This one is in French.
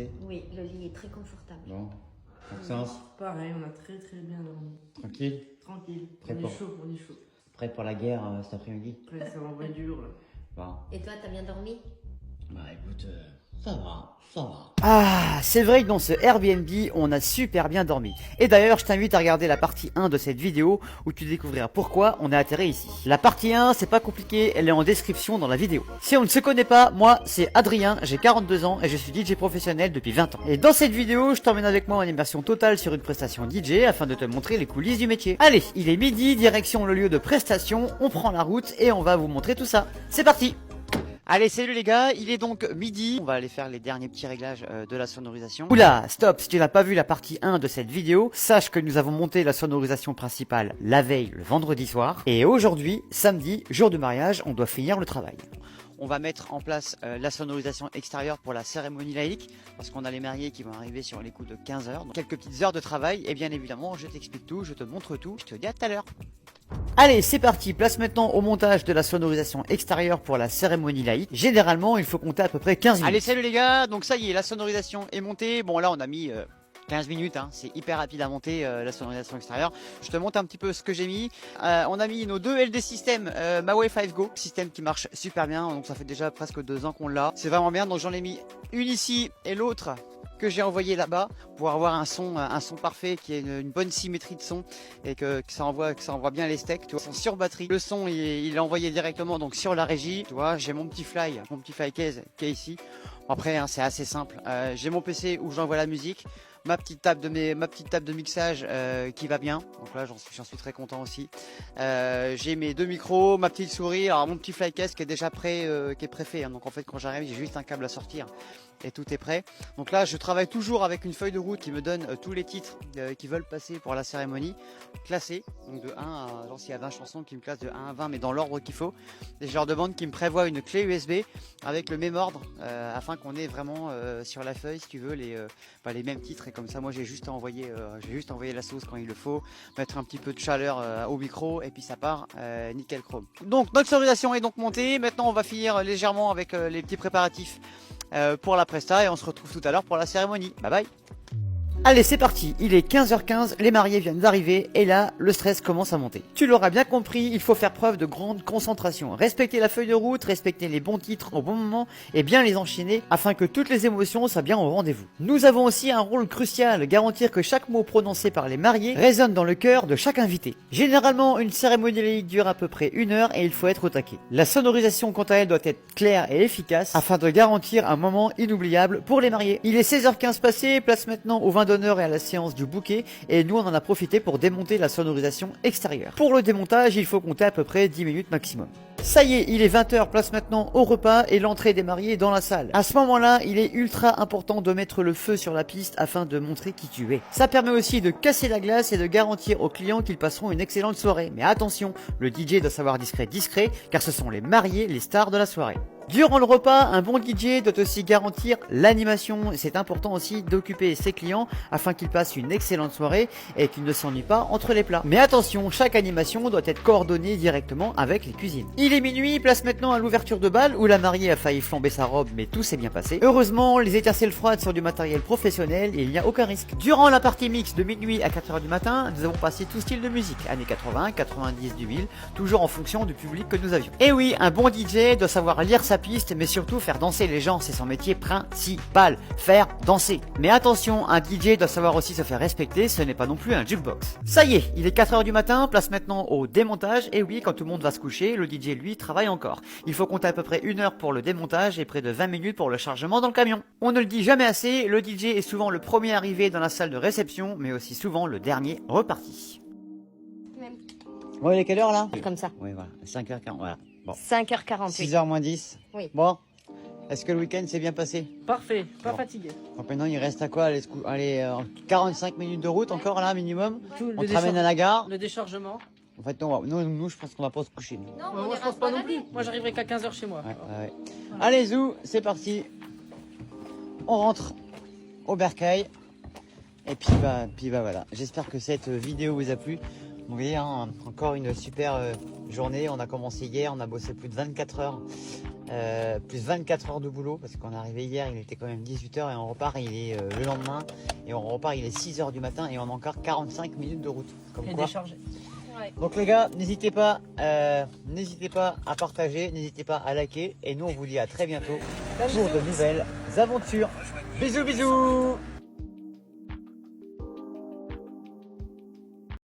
pensé? Oui, le lit est très confortable. Bon. Maxence? Pareil, on a très bien dormi. Tranquille? Tranquille. Très On est bon. chaud, on est chaud. Prêt pour la guerre cet après-midi? Après, ça va être dur là. Bon. Et toi, t'as bien dormi? Bah écoute, ça va, ça va. Ah, c'est vrai que dans ce Airbnb, on a super bien dormi. Et d'ailleurs, je t'invite à regarder la partie 1 de cette vidéo où tu découvriras pourquoi on est atterri ici. La partie 1, c'est pas compliqué, elle est en description dans la vidéo. Si on ne se connaît pas, moi, c'est Adrien, j'ai 42 ans et je suis DJ professionnel depuis 20 ans. Et dans cette vidéo, je t'emmène avec moi en immersion totale sur une prestation DJ afin de te montrer les coulisses du métier. Allez, il est midi, direction le lieu de prestation, on prend la route et on va vous montrer tout ça. C'est parti! Allez, salut les gars, il est donc midi. On va aller faire les derniers petits réglages de la sonorisation. Oula, stop, si tu n'as pas vu la partie 1 de cette vidéo, sache que nous avons monté la sonorisation principale la veille, le vendredi soir. Et aujourd'hui, samedi, jour de mariage, on doit finir le travail. On va mettre en place la sonorisation extérieure pour la cérémonie laïque, parce qu'on a les mariés qui vont arriver sur les coups de 15 heures. Donc quelques petites heures de travail, et bien évidemment, je t'explique tout, je te montre tout. Je te dis à tout à l'heure. Allez, c'est parti, place maintenant au montage de la sonorisation extérieure pour la cérémonie laïque. Généralement, il faut compter à peu près 15 minutes. Allez, salut les gars, donc ça y est, la sonorisation est montée. Bon là, on a mis 15 minutes, hein. C'est hyper rapide à monter la sonorisation extérieure. Je te montre un petit peu ce que j'ai mis. On a mis nos deux LD systèmes Mawai 5 Go, système qui marche super bien, donc ça fait déjà presque 2 ans qu'on l'a. C'est vraiment bien, donc j'en ai mis une ici et l'autre que j'ai envoyé là-bas pour avoir un son parfait qui ait une bonne symétrie de son et que ça envoie bien les steaks, tu vois. Ils sont sur batterie. Le son il est envoyé directement donc sur la régie, tu vois. J'ai mon petit fly case qui est ici. Après hein, c'est assez simple. J'ai mon PC où j'envoie la musique. Ma petite table de mixage qui va bien, donc là j'en suis très content aussi. J'ai mes deux micros, ma petite souris, alors mon petit flycase qui est déjà prêt, qui est préfet, hein. Donc en fait quand j'arrive j'ai juste un câble à sortir et tout est prêt. Donc là je travaille toujours avec une feuille de route qui me donne tous les titres qui veulent passer pour la cérémonie, classés, donc de 1 à, genre s'il y a 20 chansons qui me classent de 1 à 20 mais dans l'ordre qu'il faut. Et je leur demande qu'ils me prévoient une clé USB avec le même ordre afin qu'on ait vraiment sur la feuille si tu veux les mêmes titres. Et comme ça moi j'ai juste envoyé la sauce quand il le faut, mettre un petit peu de chaleur au micro et puis ça part nickel chrome. Donc notre sonorisation est donc montée. Maintenant on va finir légèrement avec les petits préparatifs pour la presta et on se retrouve tout à l'heure pour la cérémonie. Bye bye. Allez, c'est parti, il est 15h15, les mariés viennent d'arriver et là, le stress commence à monter. Tu l'auras bien compris, il faut faire preuve de grande concentration. Respecter la feuille de route, respecter les bons titres au bon moment et bien les enchaîner afin que toutes les émotions soient bien au rendez-vous. Nous avons aussi un rôle crucial, garantir que chaque mot prononcé par les mariés résonne dans le cœur de chaque invité. Généralement, une cérémonie laïque dure à peu près 1 heure et il faut être au taquet. La sonorisation quant à elle doit être claire et efficace afin de garantir un moment inoubliable pour les mariés. Il est 16h15 passé, place maintenant au vin d'honneur et à la séance du bouquet et nous on en a profité pour démonter la sonorisation extérieure. Pour le démontage, il faut compter à peu près 10 minutes maximum. Ça y est, il est 20h, place maintenant au repas et l'entrée des mariés dans la salle. À ce moment-là, il est ultra important de mettre le feu sur la piste afin de montrer qui tu es. Ça permet aussi de casser la glace et de garantir aux clients qu'ils passeront une excellente soirée. Mais attention, le DJ doit savoir discret car ce sont les mariés, les stars de la soirée. Durant le repas, un bon DJ doit aussi garantir l'animation. C'est important aussi d'occuper ses clients afin qu'ils passent une excellente soirée et qu'ils ne s'ennuient pas entre les plats. Mais attention, chaque animation doit être coordonnée directement avec les cuisines. Il est minuit, place maintenant à l'ouverture de bal où la mariée a failli flamber sa robe mais tout s'est bien passé. Heureusement, les étincelles froides sont du matériel professionnel et il n'y a aucun risque. Durant la partie mix de minuit à 4h du matin, nous avons passé tout style de musique, années 80, 90, 2000, toujours en fonction du public que nous avions. Et oui, un bon DJ doit savoir lire sa piste mais surtout faire danser les gens, c'est son métier principal, faire danser. Mais attention, un DJ doit savoir aussi se faire respecter, ce n'est pas non plus un jukebox. Ça y est, il est 4h du matin, place maintenant au démontage et oui, quand tout le monde va se coucher, le DJ lui travaille encore. Il faut compter à peu près 1 heure pour le démontage et près de 20 minutes pour le chargement dans le camion. On ne le dit jamais assez, le DJ est souvent le premier arrivé dans la salle de réception mais aussi souvent le dernier reparti. Même. Bon, il est quelle heure là? Comme ça. Oui voilà, 5h40, voilà. Bon. 5h48. 6h moins 10. Oui. Bon, est-ce que le week-end s'est bien passé? Parfait, pas Bon. fatigué. Donc maintenant il reste à quoi? Allez, 45 minutes de route encore là minimum. Tout On te ramène à la gare. Le déchargement. En fait nous je pense qu'on va pas se coucher. Nous. Non, Moi je pense pas non plus. Moi j'arriverai qu'à 15h chez moi. Ouais. Allez Zou, c'est parti. On rentre au bercail. Et puis bah voilà. J'espère que cette vidéo vous a plu. Vous voyez, hein, encore une super journée. On a commencé hier, on a bossé plus de 24 heures plus 24 heures de boulot parce qu'on est arrivé hier, il était quand même 18h et on repart, il est le lendemain et on repart, il est 6h du matin et on a encore 45 minutes de route. Comme Et quoi. déchargé. Ouais. Donc les gars, n'hésitez pas à partager, n'hésitez pas à liker et nous on vous dit à très bientôt pour de nouvelles aventures. Bisous bisous.